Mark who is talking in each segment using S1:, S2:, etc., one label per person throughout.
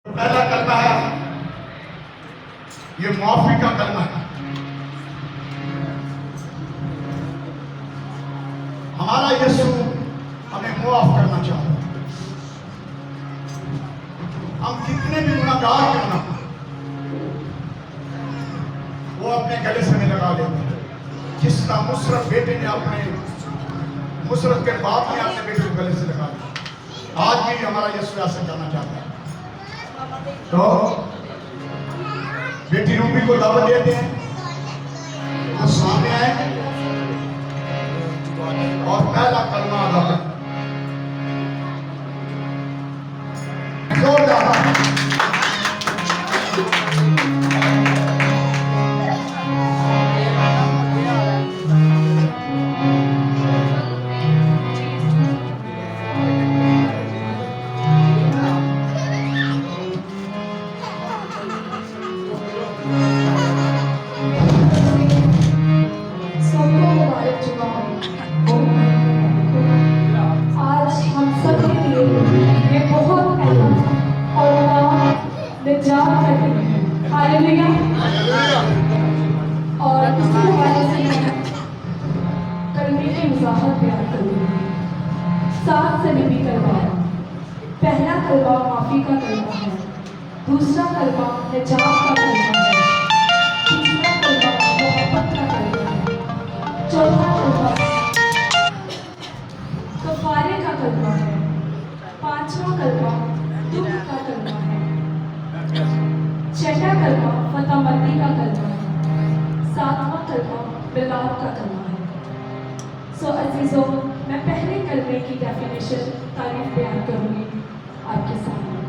S1: پہلا کلمہ ہے، یہ معافی کا کلمہ ہے۔ ہمارا یسوع ہمیں معاف کرنا چاہتا ہے۔ ہم کتنے بھی گناہ گار کیوں نہ ہوں، وہ اپنے گلے سے نہیں لگا لیتے۔ جس طرح مسرت بیٹے نے مسرت کے باپ نے اپنے بیٹے کو گلے سے لگا لیا، آج بھی ہمارا یسوع ایسا کرنا چاہتا ہے۔ تو بیٹی روبی کو دعوت دیتے ہیں، وہ سامنے آئے اور پہلا کلمہ ادا کریں۔
S2: اور اسی حوالے سے میں کلمے کی وضاحت بیان کروں گی۔ 7 صلیبی کلمہ۔ پہلا کلمہ معافی کا کلمہ ہے، دوسرا کلمہ نجات کا کلمہ ہے، تیسرا کلمہ محبت کا کلمہ ہے، چوتھا کلمہ کفارے کا کلمہ ہے، پانچواں کلمہ دکھ کا کلمہ ہے، چھٹا کلمہ فتح مندی کا کلمہ ہے، 7واں کلمہ ملاپ کا کلمہ ہے۔ عزیزوں، میں پہلے کلمے کی ڈیفینیشن تعریف بیان کروں گی آپ کے سامنے۔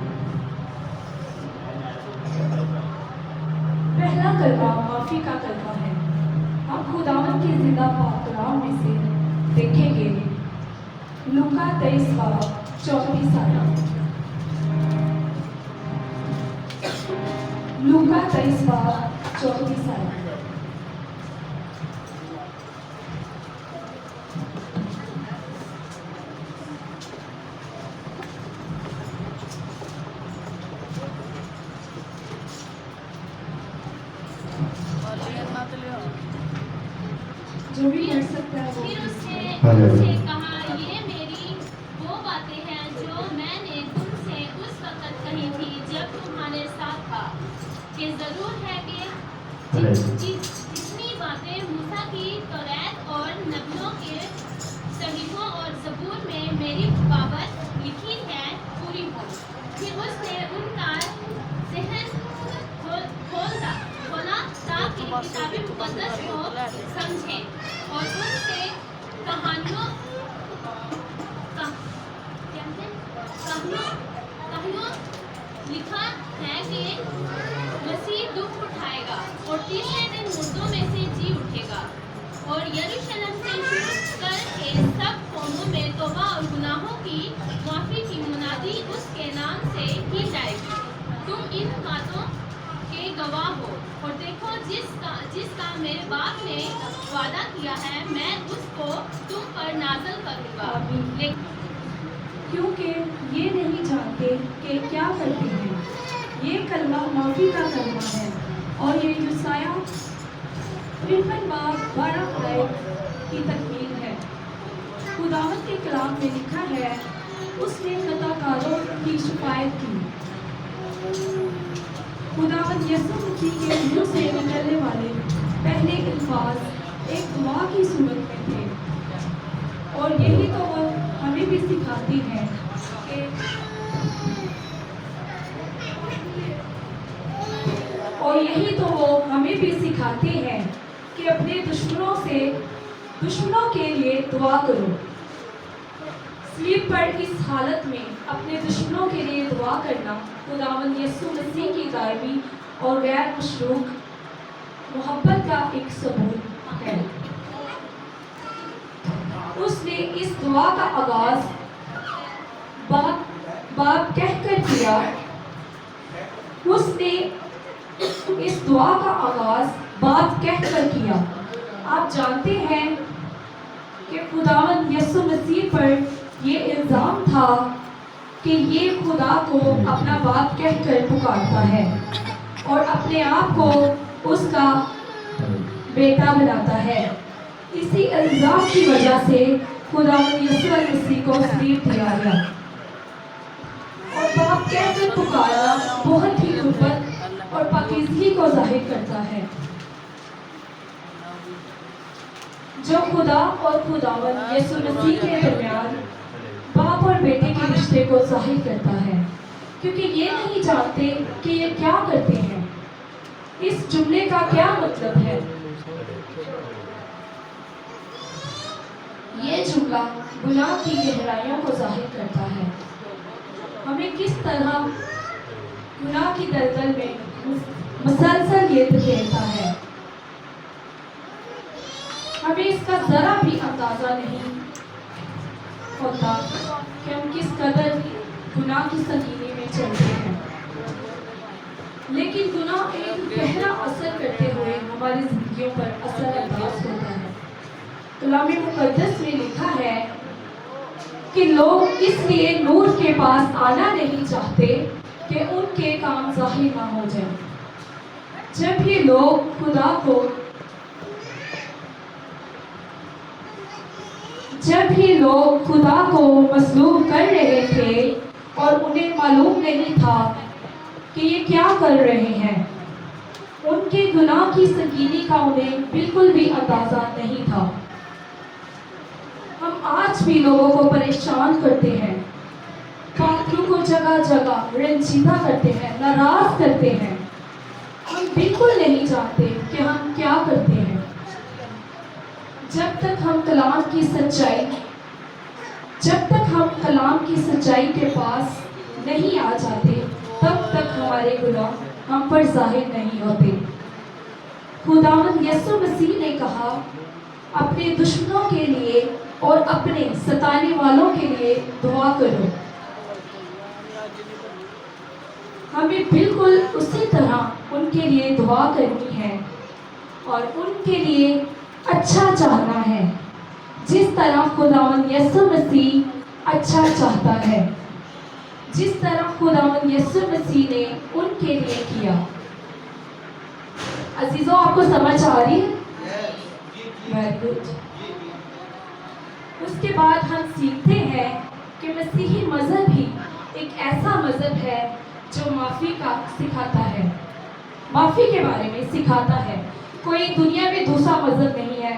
S2: پہلا کلمہ معافی کا کلمہ ہے۔ ہم خداوند کی زندہ پاک کلام میں سے دیکھیں گے لوکا 23 باب 34 آیات۔ لوکا 23 باب 34 آیات۔ جو بھی پڑھ سکتا ہے وہ۔
S3: پھر اس نے کہا، یہ میری وہ باتیں ہیں جو میں نے تم سے اس وقت کہی تھی جب تمہارے ساتھ تھا، کہ ضرور ہے کہ جتنی باتیں موسیٰ کی توریت اور نبیوں کے صحیفوں اور زبور میں میری بابت لکھی ہیں پوری ہو۔ پھر اس نے ان کا ذہن کھولا تاکہ کتاب مقدس کو سمجھیں، اور ان سے کہانیوں لکھا ہے کہ مسیح دکھ اٹھائے گا اور تیسرے دن مردوں میں سے جی اٹھے گا، اور یروشلم سے شروع کر کے سب قوموں میں توبہ اور گناہوں کی معافی کی منادی اس کے نام سے کی جائے گی۔ تم ان باتوں کے گواہ ہو، اور دیکھو جس کا میرے باپ نے وعدہ کیا ہے میں اس کو تم پر نازل کروں گا،
S2: کیونکہ یہ نہیں جانتے کہ کیا کرتے ہیں۔ یہ کلمہ معافی کا کلمہ ہے، اور یہ یسایہ 53 باب 12 آیت کی تکمیل ہے۔ خداوند کے کلام میں لکھا ہے، اس نے خطا کاروں کی شفاعت کی۔ خداوند یسوع مسیح کے منہ سے نکلنے والے پہلے الفاظ ایک دعا کی صورت میں تھے، اور یہی تو وہ ہمیں بھی سکھاتی ہے کہ اپنے دشمنوں کے لیے دعا کرو۔ صلیب پر اس حالت میں اپنے دشمنوں کے لیے دعا کرنا خداوند یسوع مسیح کی دائمی اور غیر مشروط محبت کا ایک ثبوت ہے۔ اس نے اس دعا کا آغاز باپ کہہ کر کیا۔ اس نے اس دعا کا آغاز باپ کہہ کر کیا۔ آپ جانتے ہیں کہ خداوند یسوع مسیح پر یہ الزام تھا کہ یہ خدا کو اپنا باپ کہہ کر پکارتا ہے اور اپنے آپ کو اس کا بیٹا بناتا ہے۔ اسی الزام کی وجہ سے خدا یسوع مسیح کو صلیب دیا گیا اور باپ کہہ کر پکارنا بہت ہی قربت اور پاکیزگی کو ظاہر کرتا ہے، جو خدا اور خداوند یسوع مسیح کے درمیان باپ اور بیٹے کے رشتے کو ظاہر کرتا ہے، کیونکہ یہ نہیں جانتے کہ یہ کیا کرتے ہیں۔ اس جملے کا کیا مطلب ہے؟ یہ جملہ گناہ کی گہرائیوں کو ظاہر کرتا ہے، ہمیں کس طرح گناہ کی دلدل میں مسلسل یہ دھکیلتا ہے۔ ہمیں اس کا ذرا بھی اندازہ نہیں ہوتا کہ ہم کس قدر گناہ کی سنگینی میں چلتے ہیں، لیکن گناہ ایک گہرا اثر کرتے ہوئے ہماری زندگیوں پر اثر انداز ہوتا ہے۔ کلام مقدس میں لکھا ہے کہ لوگ اس لیے نور کے پاس آنا نہیں چاہتے کہ ان کے کام ظاہر نہ ہو جائیں۔ جب یہ لوگ خدا کو مظلوم کر رہے تھے اور انہیں معلوم نہیں تھا کہ یہ کیا کر رہے ہیں، ان کے گناہ کی سنگینی کا انہیں بالکل بھی اندازہ نہیں تھا۔ ہم آج بھی لوگوں کو پریشان کرتے ہیں، پاتروں کو جگہ جگہ رنجیدہ کرتے ہیں، ناراض کرتے ہیں۔ ہم بالکل نہیں جانتے کہ ہم کیا کرتے ہیں۔ جب تک ہم کلام کی سچائی کے پاس نہیں آ جاتے، تب تک ہمارے گناہ ہم پر ظاہر نہیں ہوتے۔ خداوند یسوع مسیح نے کہا، اپنے دشمنوں کے لیے اور اپنے ستانے والوں کے لیے دعا کرو۔ ہمیں بالکل اسی طرح ان کے لیے دعا کرنی ہے اور ان کے لیے اچھا چاہنا ہے، جس طرح خداوند یسوع مسیح اچھا چاہتا ہے، جس طرح خداوند یسوع مسیح نے ان کے لیے کیا۔ عزیزوں، آپ کو سمجھ آ رہی ہے؟ Very good. اس کے بعد ہم سیکھتے ہیں کہ مسیحی مذہب ہی ایک ایسا مذہب ہے جو معافی کا سکھاتا ہے، معافی کے بارے میں سکھاتا ہے۔ کوئی دنیا میں دوسرا مذہب نہیں ہے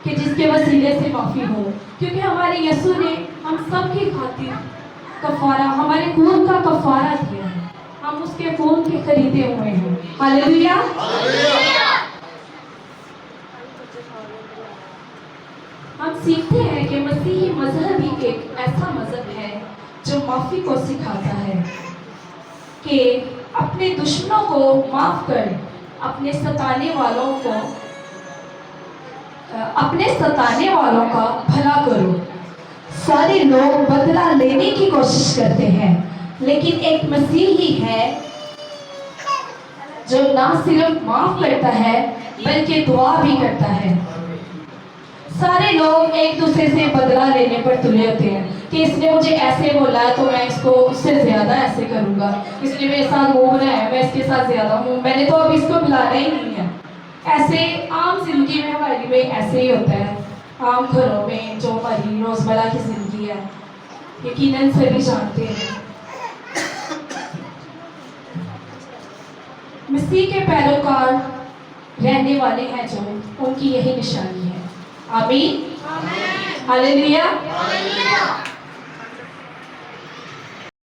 S2: کہ جس کے وسیلے سے معافی ہو، کیونکہ ہمارے یسوع نے ہم سب کی خاطر کفارہ، ہمارے خون کا کفارہ دیا ہے، ہم اس کے خون کے خریدے ہوئے ہیں۔ ہاللیلویا۔ ہم سیکھتے ہیں کہ مسیحی مذہب ہی ایک ایسا مذہب ہے جو معافی کو سکھاتا ہے، کہ اپنے دشمنوں کو معاف کر اپنے ستانے والوں کا بھلا کرو۔ سارے لوگ بدلہ لینے کی کوشش کرتے ہیں، لیکن ایک مسیحی ہے جو نہ صرف معاف کرتا ہے بلکہ دعا بھی کرتا ہے۔ سارے لوگ ایک دوسرے سے بدلہ لینے پر تلے ہوتے ہیں کہ اس نے مجھے ایسے بولا ہے تو میں اس کو اس سے زیادہ ایسے کروں گا، اس نے میرے ساتھ گھومنا ہے میں اس کے ساتھ زیادہ ہوں، میں نے تو اب اس کو بلانا ہی نہیں ہے۔ ایسے عام زندگی میں ہماری میں ایسے ہی ہوتا ہے، عام گھروں میں جو ہماری روزمرہ کی زندگی ہے، یقیناً سبھی جانتے ہیں۔ مسیح کے پیروکار رہنے والے ہیں جو، ان کی یہی نشانی ہے۔ آمین۔ ہاللیلویا۔